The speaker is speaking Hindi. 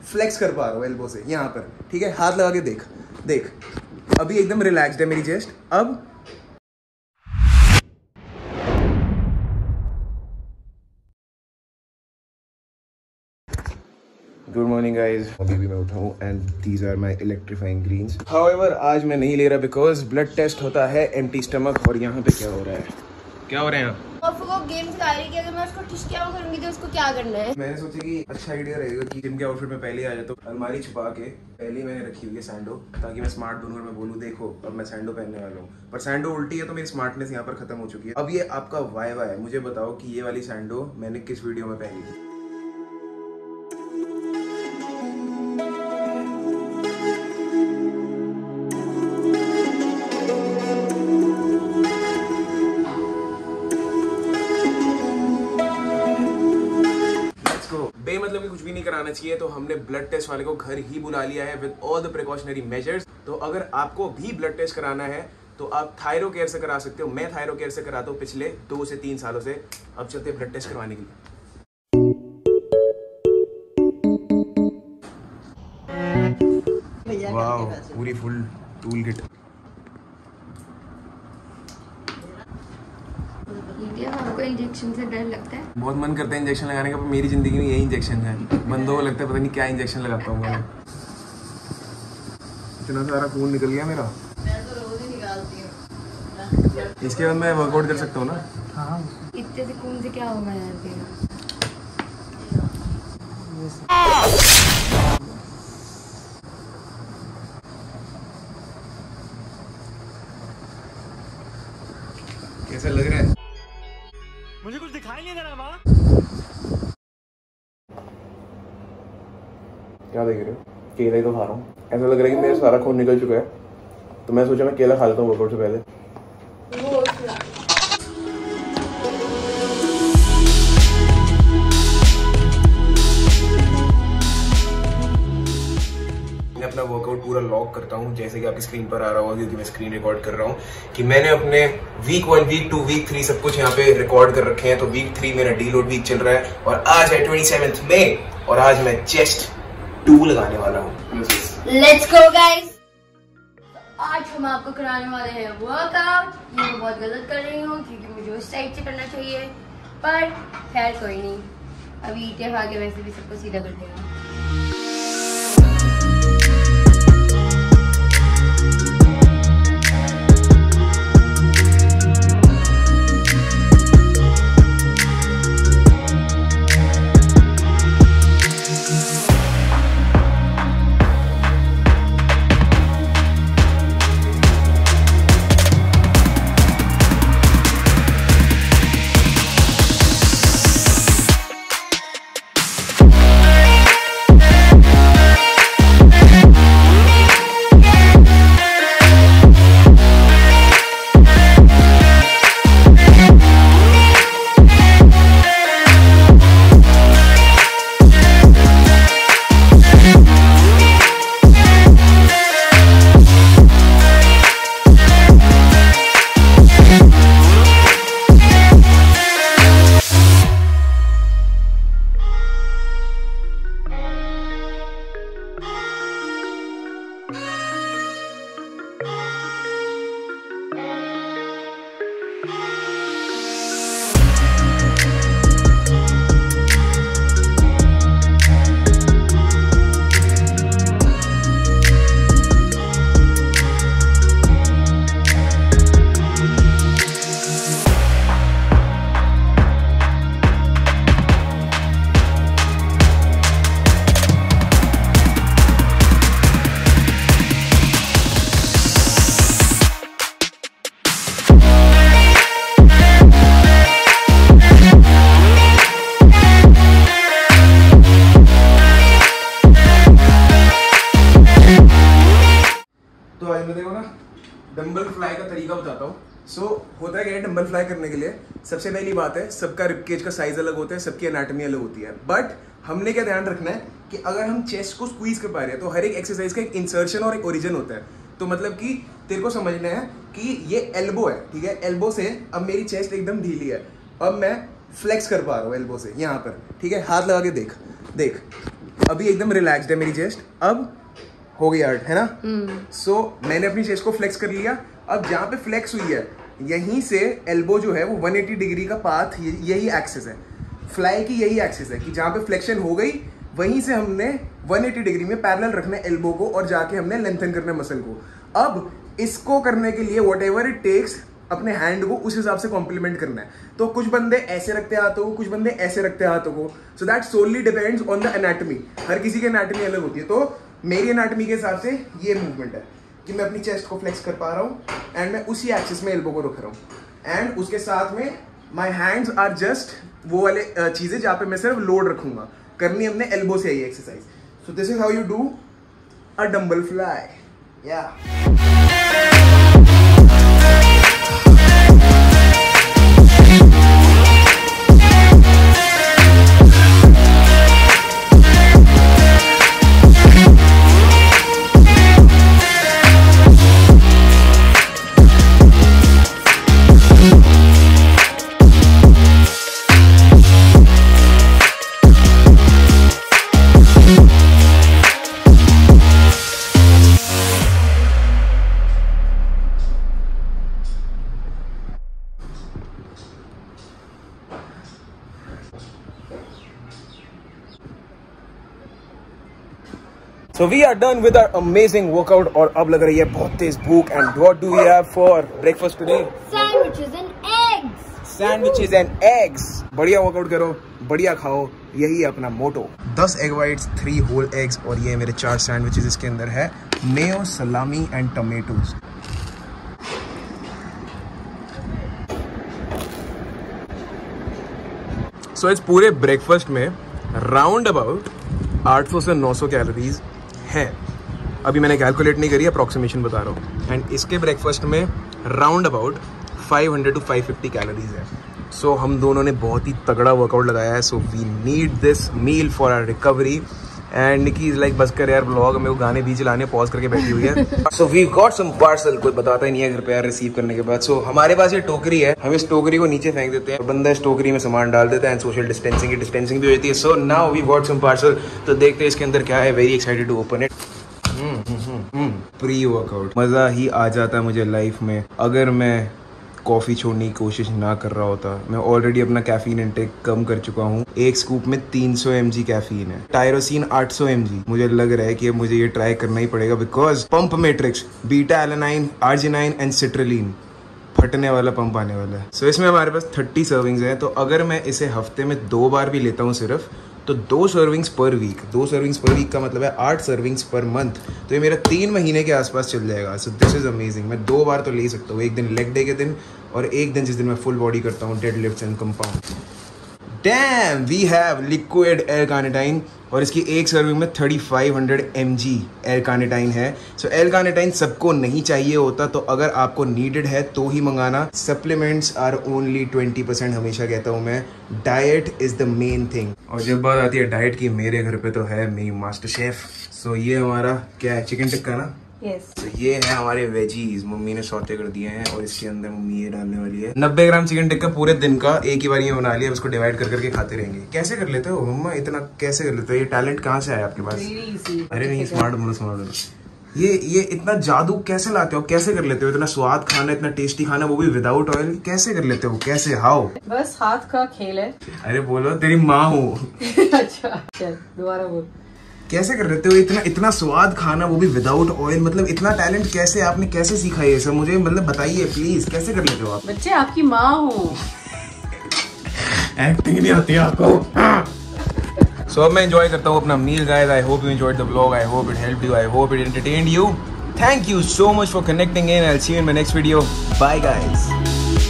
फ्लेक्स कर पा रहा हूँ एल्बो से यहाँ पर, ठीक है। हाथ लगा के देख देख, अभी एकदम रिलैक्स्ड है मेरी चेस्ट। अब गुड मॉर्निंग गाइज, अभी भी मैं उठा हूँ and these are my electrifying greens. However आज मैं नहीं ले रहा बिकॉज ब्लड टेस्ट होता है एम्प्टी स्टमक। और यहाँ पे क्या हो रहा है, क्या हो रहा है यहाँ? वो गेम सिखा रही है कि अगर मैं उसको ठिठकिया करूंगी तो उसको क्या करना है। मैंने सोचा कि अच्छा आइडिया रहेगा कि जिम के आउटफिट में पहले आ जाए, तो अलमारी छुपा के पहले मैंने रखी हुई है सैंडो, ताकि मैं स्मार्ट बनूं और मैं बोलूं देखो अब मैं सैंडो पहनने वाला हूँ। पर सैंडो उल्टी है तो मेरी स्मार्टनेस यहाँ पर खत्म हो चुकी है। अब ये आपका वाइवा है, मुझे बताओ कि ये वाली सैंडो मैंने किस वीडियो में पहनी थी। मतलब कि कुछ भी नहीं कराना चाहिए, तो हमने ब्लड टेस्ट वाले को घर ही बुला लिया है with all the precautionary measures. तो अगर आपको भी ब्लड टेस्ट कराना है तो आप थायरो केयर से करा सकते हो। मैं थायरो केयर से कराता हूँ पिछले 2 से 3 सालों से। अब चलते हैं ब्लड टेस्ट करवाने के लिए। वाओ, पूरी फुल टूल किट। आपको इंजेक्शन से डर लगता है? बहुत मन करता है इंजेक्शन लगाने का, पर मेरी जिंदगी में यही इंजेक्शन है। बंदों को लगता है पता नहीं क्या इंजेक्शन लगाता हूँ मैं। इतना सारा खून निकल गया मेरा। मैं तो रोज ही निकालती हूँ। इसके बाद मैं वर्कआउट कर सकता हूँ ना? हाँ। इतने से खून से क्या होगा यार तेरा? कैसा लग रहा है? मुझे कुछ दिखाई नहीं दे रहा माँ। क्या देख रहे हो? केला ही तो खा रहा हूँ। ऐसा लग रहा है कि मेरा सारा खून निकल चुका है, तो मैं सोचा मैं केला खा लेता हूँ वर्कआउट से पहले। मैं अपना वर्कआउट पूरा लॉक करता हूँ, जैसे कि आपकी स्क्रीन पर आ रहा होगा क्योंकि मैं स्क्रीन रिकॉर्ड कर रहा हूँ कि मैंने अपने वीक 1, वीक 2, वीक 3 सब कुछ यहाँ पे रिकॉर्ड कर रखे हैं। तो वीक 3 मेरा डीलोड वीक चल रहा है और आज है 27 मई और आज मैं चेस्ट 2 लगाने वाला हूँ। Let's go guys. आज हम आपको कराने वाले हैं वर्कआउट। ये मैं बहुत गलत कर रही हूँ क्योंकि मुझे उस साइड से करना चाहिए, पर खैर कोई नहीं, अभी ईटे खा के वैसे भी सबको सीधा कर देंगे। डंबल फ्लाई का तरीका बताता हूँ। होता क्या है डंबल फ्लाई करने के लिए, सबसे पहली बात है सबका रिबकेज का साइज अलग होता है, सबकी एनाटॉमी अलग होती है। बट हमने क्या ध्यान रखना है कि अगर हम चेस्ट को स्क्वीज कर पा रहे हैं तो हर एक एक्सरसाइज का एक इंसर्शन और एक ओरिजिन होता है। तो मतलब कि तेरे को समझना है कि ये एल्बो है, ठीक है, एल्बो से अब मेरी चेस्ट एकदम ढीली है, अब मैं फ्लेक्स कर पा रहा हूँ एल्बो से यहाँ पर, ठीक है। हाथ लगा के देख देख, अभी एकदम रिलैक्स्ड है मेरी चेस्ट, अब हो गई आर्ट है ना। सो मैंने अपनी चेस्ट को फ्लेक्स कर लिया। अब जहाँ पे फ्लेक्स हुई है यहीं से एल्बो जो है वो 180 डिग्री का पाथ, यही एक्सिस है फ्लाई की, यही एक्सिस है कि जहाँ पे फ्लेक्शन हो गई वहीं से हमने 180 डिग्री में पैरेलल रखना है एल्बो को और जाके हमने लेंथन करना है मसल को। अब इसको करने के लिए वट एवर इट टेक्स अपने हैंड को उस हिसाब से कॉम्प्लीमेंट करना है। तो कुछ बंदे ऐसे रखते हैं हाथों को, कुछ बंदे ऐसे रखते हैं हाथों को। So that solely depends on the anatomy. हर किसी की एनाटमी अलग होती है। तो मेरी एनाटमी के हिसाब से ये मूवमेंट है कि मैं अपनी चेस्ट को फ्लेक्स कर पा रहा हूँ एंड मैं उसी एक्सिस में एल्बो को रख रहा हूँ एंड उसके साथ में माई हैंड्स आर जस्ट वो वाले चीजें जहाँ पे मैं सिर्फ लोड रखूंगा। करनी हमने एल्बो से आई exercise. So this is how you do a dumbbell fly. या So we are done with our amazing workout और अब लग रही है बहुत तेज भूख। And what do we have for breakfast today? Sandwiches and eggs. Sandwiches and eggs. बढ़िया वर्कआउट करो, बढ़िया खाओ, यही है अपना मोटो। 10 egg whites, 3 whole eggs और ये मेरे 4 सैंडविचेस। इसके अंदर है मेयो, सलामी एंड टमेटोज। सो इस पूरे ब्रेकफास्ट में राउंड अबाउट 800 से 900 कैलोरीज है। अभी मैंने कैलकुलेट नहीं करी, अप्रॉक्सीमेशन बता रहा हूँ। एंड इसके ब्रेकफास्ट में राउंड अबाउट 500 to 550 कैलोरीज है। सो हम दोनों ने बहुत ही तगड़ा वर्कआउट लगाया है। So we need this meal for our recovery. And Nikki is like बस कर यार ब्लॉग में वो गाने भी चलाने पॉज करके बैठी हुई है। So we got some parcel. कोई बताता ही नहीं है घर पे यार रिसीव करने के बाद। सो हमारे पास ये टोकरी है, हम इस टोकरी को नीचे फेंक देते हैं, बंदा इस टोकरी में सामान डाल देता है एंड सोशल डिस्टेंसिंग की डिस्टेंसिंग भी होती है। So now we got some parcel. तो देखते हैं इसके अंदर क्या है। Very excited to open it. Pre workout मजा ही आ जाता मुझे लाइफ में अगर मैं कॉफ़ी छोड़ने की कोशिश ना कर रहा होता। मैं ऑलरेडी अपना कैफीन इंटेक कम कर चुका हूँ। एक स्कूप में 300 mg कैफीन है, टायरोसिन 800 mg। मुझे लग रहा है कि अब मुझे ये ट्राई करना ही पड़ेगा because pump matrix, beta alanine, arginine and citrulline, फटने वाला पंप आने वाला है। सो इसमें हमारे पास 30 सर्विंग्स हैं। तो अगर मैं इसे हफ्ते में 2 बार भी लेता हूँ सिर्फ, तो 2 सर्विंग्स पर वीक। 2 सर्विंग्स पर वीक का मतलब है 8 सर्विंग्स पर मंथ। तो ये मेरा 3 महीने के आसपास चल जाएगा। सो दिस इज अमेजिंग। मैं 2 बार तो ले सकता हूँ, एक दिन लेग डे के दिन और एक दिन जिस दिन मैं फुल बॉडी करता हूँ, dead lifts and compound. Damn, we have liquid L-कार्निटाइन और इसकी एक सर्विंग में 3500 mg L-कार्निटाइन है। सो L-कार्निटाइन सबको नहीं चाहिए होता, तो अगर आपको नीडेड है तो ही मंगाना। Supplements are only 20%। हमेशा कहता हूँ मैं, diet is the main thing. और जब बात आती है डाइट की, मेरे घर पे तो है मेरी मास्टर शेफ। सो ये हमारा क्या है, चिकन टिक्का ना। Yes. तो ये है हमारे वेजीज, मम्मी ने सौते कर दिए हैं और इसके अंदर मम्मी ये डालने वाली है 90 ग्राम चिकन टिक्का पूरे दिन का। एक ही बार ये बना लिया, उसको डिवाइड कर करके खाते रहेंगे। कैसे कर लेते हो मम्मा, इतना कैसे कर लेते हो? ये टैलेंट कहाँ से आया आपके पास? अरे नहीं, स्मार्ट बोलो, स्मार्ट बोलो। ये इतना जादू कैसे लाते हो, कैसे कर लेते हो? इतना स्वाद खाना, इतना टेस्टी खाना, वो भी विदाउट ऑयल, कैसे कर लेते हो? कैसे, हाउ? बस हाथ का खेल है। अरे बोलो, तेरी माँ हूँ। अच्छा चल दोबारा बोल। कैसे कर लेते हो इतना स्वाद खाना, वो भी विदाउट ऑयल? मतलब इतना टैलेंट कैसे, आपने कैसे सीखा ये सब? मुझे मतलब बताइए प्लीज, कैसे कर लेते हो आप? बच्चे आपकी माँ हूँ। एक्टिंग नहीं आती आपको। सो अब मैं एंजॉय करता हूँ अपना meal guys. I hope you enjoyed the vlog, I hope it helped you, I hope it entertained you. Thank you so much for connecting in. I will see you in my next video. Bye guys.